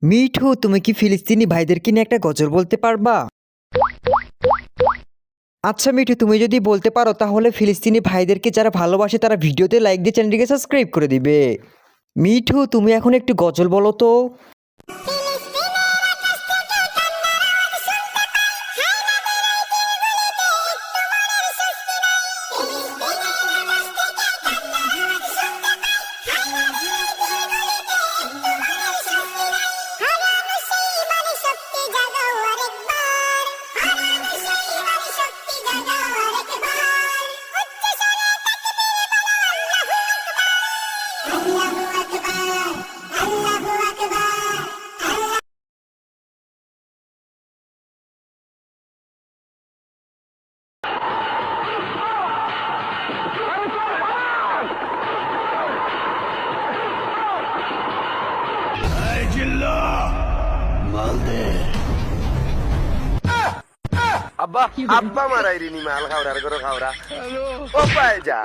মিঠু, তুমি কি ফিলিস্তিনি ভাইদেরকে নিয়ে একটা গজল বলতে পারবা? আচ্ছা মিঠু, তুমি যদি বলতে পারো তাহলে ফিলিস্তিনি ভাইদেরকে যারা ভালোবাসে তারা ভিডিওতে লাইক দিয়ে চ্যানেলটিকে সাবস্ক্রাইব করে দিবে। মিঠু, তুমি এখন একটু গজল বলো তো। আব্বা আব্বা মারাইরিনি মাল খাওয়ার করে খাওয়া ও পায় যা